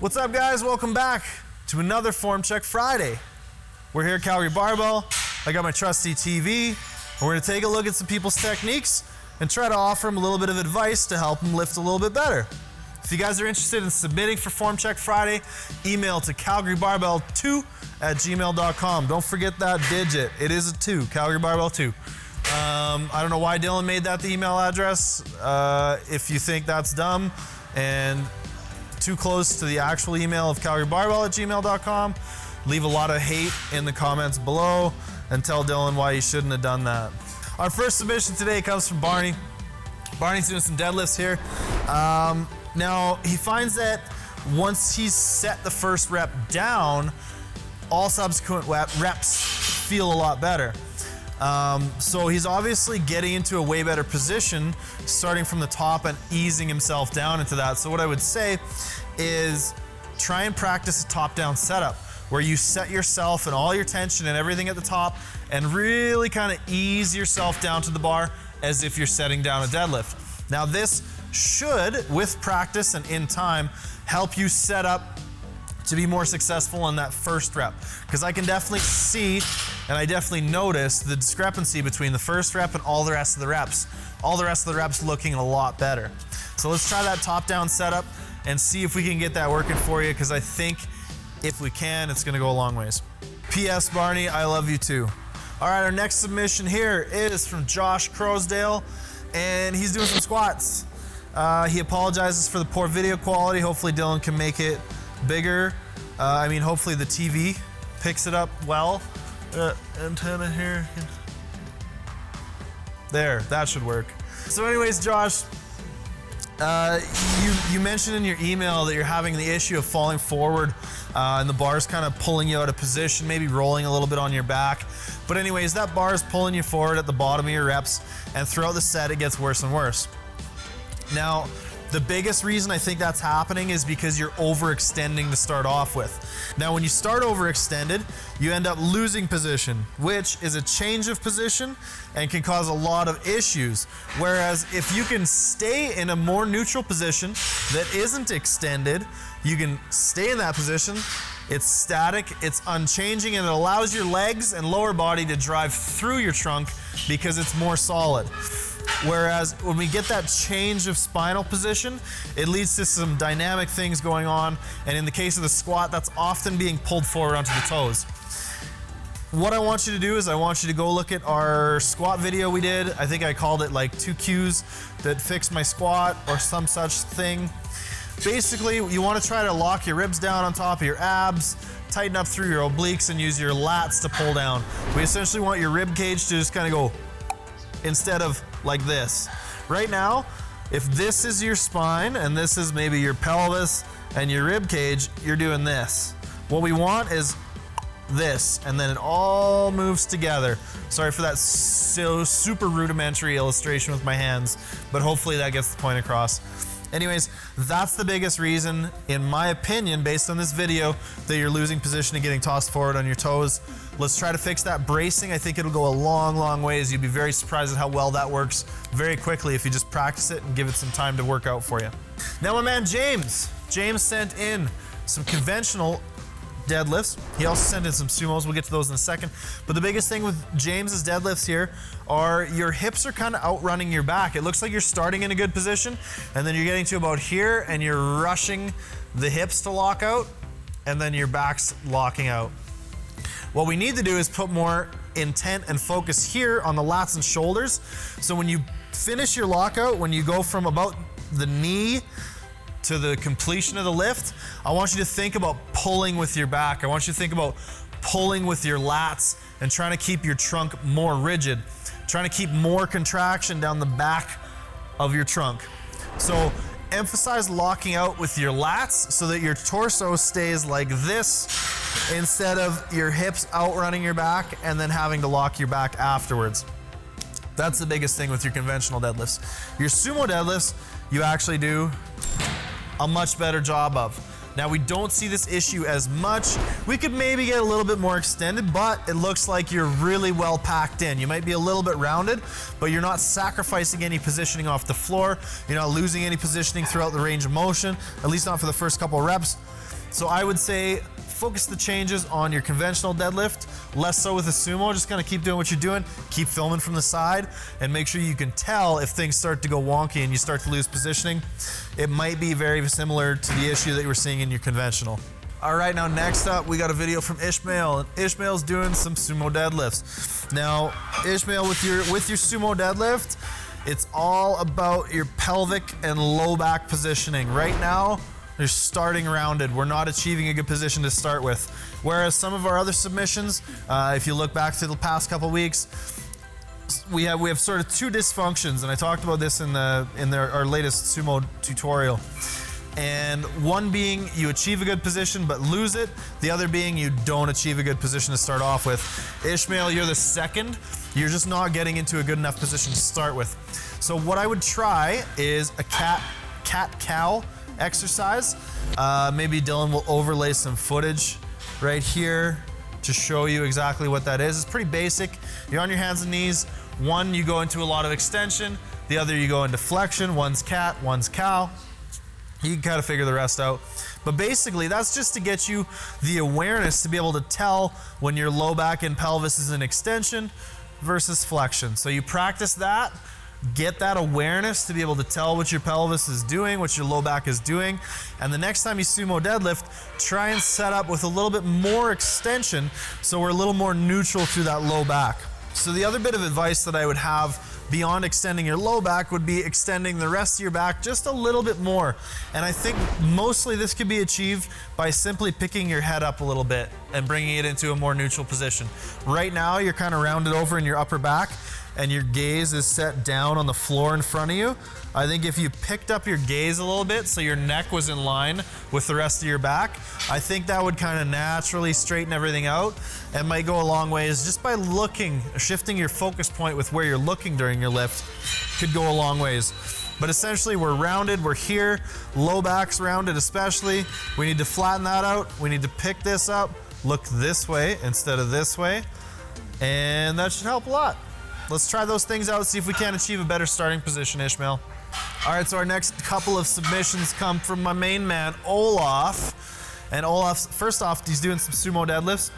What's up, guys? Welcome back to another Form Check Friday. We're here at Calgary Barbell. I got my trusty TV, and we're gonna take a look at some people's techniques and try to offer them a little bit of advice to help them lift a little bit better. If you guys are interested in submitting for Form Check Friday, email to calgarybarbell2@gmail.com. Don't forget that digit. It is a 2, calgarybarbell2. I don't know why Dylan made that the email address. If you think that's dumb and too close to the actual email of calgarybarbell@gmail.com, leave a lot of hate in the comments below and tell Dylan why he shouldn't have done that. Our first submission today comes from Barney. Barney's doing some deadlifts here. Now, he finds that once he's set the first rep down, all subsequent reps feel a lot better. So he's obviously getting into a way better position, starting from the top and easing himself down into that. So what I would say is try and practice a top-down setup where you set yourself and all your tension and everything at the top and really kind of ease yourself down to the bar as if you're setting down a deadlift. Now this should, with practice and in time, help you set up to be more successful on that first rep. Because I can definitely see and I definitely notice the discrepancy between the first rep and all the rest of the reps. All the rest of the reps looking a lot better. So let's try that top-down setup and see if we can get that working for you, because I think if we can, it's gonna go a long ways. P.S. Barney, I love you too. All right, our next submission here is from Josh Crosdale, and he's doing some squats. He apologizes for the poor video quality. Hopefully Dylan can make it bigger. Hopefully the TV picks it up well. Antenna here. There, that should work. So anyways, Josh, you mentioned in your email that you're having the issue of falling forward and the bar's kind of pulling you out of position, maybe rolling a little bit on your back. But anyways, that bar is pulling you forward at the bottom of your reps, and throughout the set it gets worse and worse. Now, the biggest reason I think that's happening is because you're overextending to start off with. Now, when you start overextended, you end up losing position, which is a change of position and can cause a lot of issues. Whereas if you can stay in a more neutral position that isn't extended, you can stay in that position, it's static, it's unchanging, and it allows your legs and lower body to drive through your trunk because it's more solid. Whereas when we get that change of spinal position, it leads to some dynamic things going on, and in the case of the squat, that's often being pulled forward onto the toes. What I want you to do is I want you to go look at our squat video we did. I think I called it like 2 cues that fix my squat or some such thing. Basically, you want to try to lock your ribs down on top of your abs, tighten up through your obliques, and use your lats to pull down. We essentially want your rib cage to just kind of go instead of like this. Right now, if this is your spine and this is maybe your pelvis and your rib cage, you're doing this. What we want is this, and then it all moves together. Sorry for that so super rudimentary illustration with my hands, but hopefully that gets the point across. Anyways, that's the biggest reason, in my opinion, based on this video, that you're losing position and getting tossed forward on your toes. Let's try to fix that bracing. I think it'll go a long, long ways. You'd be very surprised at how well that works very quickly if you just practice it and give it some time to work out for you. Now my man James sent in some conventional deadlifts. He also sent in some sumos. We'll get to those in a second. But the biggest thing with James's deadlifts here are your hips are kind of outrunning your back. It looks like you're starting in a good position, and then you're getting to about here, and you're rushing the hips to lock out, and then your back's locking out. What we need to do is put more intent and focus here on the lats and shoulders. So when you finish your lockout, when you go from about the knee to the completion of the lift, I want you to think about pulling with your back. I want you to think about pulling with your lats and trying to keep your trunk more rigid, trying to keep more contraction down the back of your trunk. So emphasize locking out with your lats so that your torso stays like this instead of your hips outrunning your back and then having to lock your back afterwards. That's the biggest thing with your conventional deadlifts. Your sumo deadlifts, you actually do a much better job of. Now, we don't see this issue as much. We could maybe get a little bit more extended, but it looks like you're really well packed in. You might be a little bit rounded, but you're not sacrificing any positioning off the floor. You're not losing any positioning throughout the range of motion, at least not for the first couple of reps. So I would say focus the changes on your conventional deadlift, less so with the sumo. Just kind of keep doing what you're doing, keep filming from the side, and make sure you can tell if things start to go wonky and you start to lose positioning. It might be very similar to the issue that you were seeing in your conventional. All right, now next up, we got a video from Ishmael, and Ishmael's doing some sumo deadlifts. Now, Ishmael, with your sumo deadlift, it's all about your pelvic and low back positioning. Right now, you're starting rounded. We're not achieving a good position to start with. Whereas some of our other submissions, if you look back to the past couple weeks, we have sort of two dysfunctions, and I talked about this in our latest sumo tutorial. And one being you achieve a good position but lose it. The other being you don't achieve a good position to start off with. Ishmael, you're the second. You're just not getting into a good enough position to start with. So what I would try is a cat-cow exercise. Maybe Dylan will overlay some footage right here to show you exactly what that is. It's pretty basic. You're on your hands and knees. One, you go into a lot of extension. The other, you go into flexion. One's cat, one's cow. You can kind of figure the rest out. But basically, that's just to get you the awareness to be able to tell when your low back and pelvis is in extension versus flexion. So you practice that. Get that awareness to be able to tell what your pelvis is doing, what your low back is doing. And the next time you sumo deadlift, try and set up with a little bit more extension so we're a little more neutral through that low back. So the other bit of advice that I would have beyond extending your low back would be extending the rest of your back just a little bit more. And I think mostly this could be achieved by simply picking your head up a little bit and bringing it into a more neutral position. Right now, you're kind of rounded over in your upper back and your gaze is set down on the floor in front of you. I think if you picked up your gaze a little bit so your neck was in line with the rest of your back, I think that would kind of naturally straighten everything out and might go a long ways. Just by looking, shifting your focus point with where you're looking during your lift could go a long ways. But essentially, we're rounded, we're here, low back's rounded especially. We need to flatten that out. We need to pick this up, look this way instead of this way, and that should help a lot. Let's try those things out, see if we can achieve a better starting position, Ishmael. All right, so our next couple of submissions come from my main man, Olaf. And Olaf, first off, he's doing some sumo deadlifts.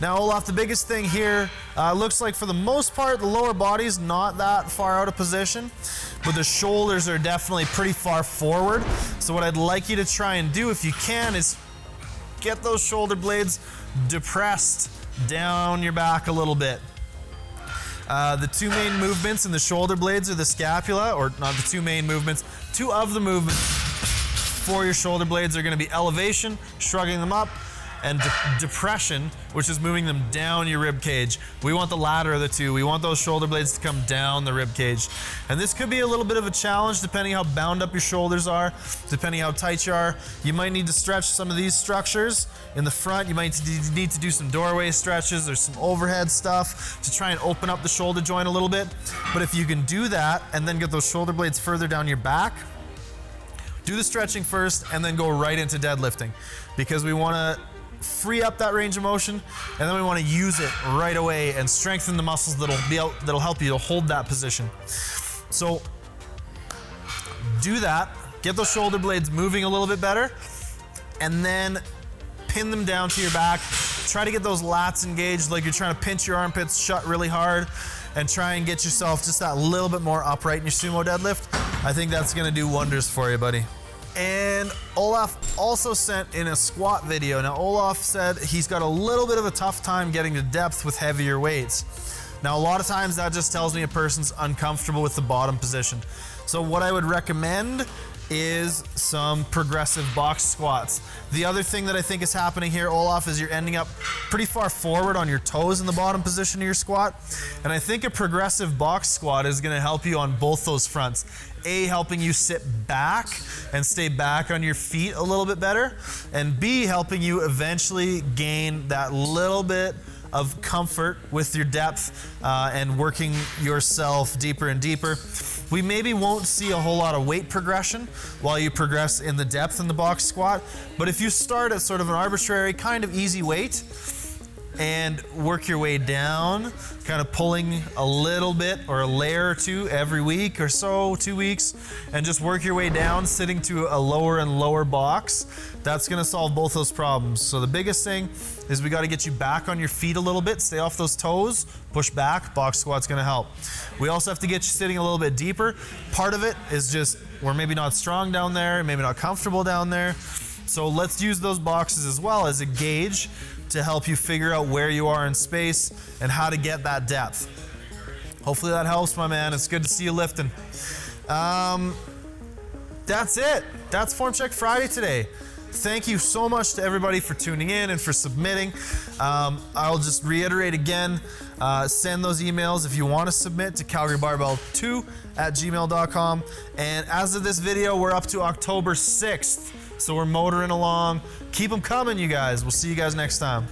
Now, Olaf, the biggest thing here, looks like for the most part, the lower body's not that far out of position, but the shoulders are definitely pretty far forward. So what I'd like you to try and do, if you can, is get those shoulder blades depressed down your back a little bit. The two main movements in the shoulder blades are the scapula, or not the two main movements, two of the movements for your shoulder blades are going to be elevation, shrugging them up, and depression, which is moving them down your rib cage. We want the latter of the two. We want those shoulder blades to come down the rib cage. And this could be a little bit of a challenge depending how bound up your shoulders are, depending how tight you are. You might need to stretch some of these structures in the front. You might need to do some doorway stretches or some overhead stuff to try and open up the shoulder joint a little bit. But if you can do that and then get those shoulder blades further down your back, do the stretching first and then go right into deadlifting, because we want to free up that range of motion, and then we want to use it right away and strengthen the muscles that'll help you to hold that position. So do that, get those shoulder blades moving a little bit better, and then pin them down to your back. Try to get those lats engaged like you're trying to pinch your armpits shut really hard, and try and get yourself just that little bit more upright in your sumo deadlift. I think that's going to do wonders for you, buddy. And Olaf also sent in a squat video. Now, Olaf said he's got a little bit of a tough time getting to depth with heavier weights. Now, a lot of times that just tells me a person's uncomfortable with the bottom position. So what I would recommend is some progressive box squats. The other thing that I think is happening here, Olaf, is you're ending up pretty far forward on your toes in the bottom position of your squat. And I think a progressive box squat is gonna help you on both those fronts. A, helping you sit back and stay back on your feet a little bit better. And B, helping you eventually gain that little bit of comfort with your depth and working yourself deeper and deeper. We maybe won't see a whole lot of weight progression while you progress in the depth in the box squat, but if you start at sort of an arbitrary kind of easy weight and work your way down, kind of pulling a little bit or a layer or two every week or so, 2 weeks, and just work your way down, sitting to a lower and lower box, that's gonna solve both those problems. So the biggest thing is we gotta get you back on your feet a little bit, stay off those toes, push back, box squat's gonna help. We also have to get you sitting a little bit deeper. Part of it is just, we're maybe not strong down there, maybe not comfortable down there. So let's use those boxes as well as a gauge to help you figure out where you are in space and how to get that depth. Hopefully that helps, my man. It's good to see you lifting. That's it. That's Form Check Friday today. Thank you so much to everybody for tuning in and for submitting. I'll just reiterate again, send those emails if you want to submit to calgarybarbell2@gmail.com. And as of this video, we're up to October 6th. So we're motoring along. Keep them coming, you guys. We'll see you guys next time.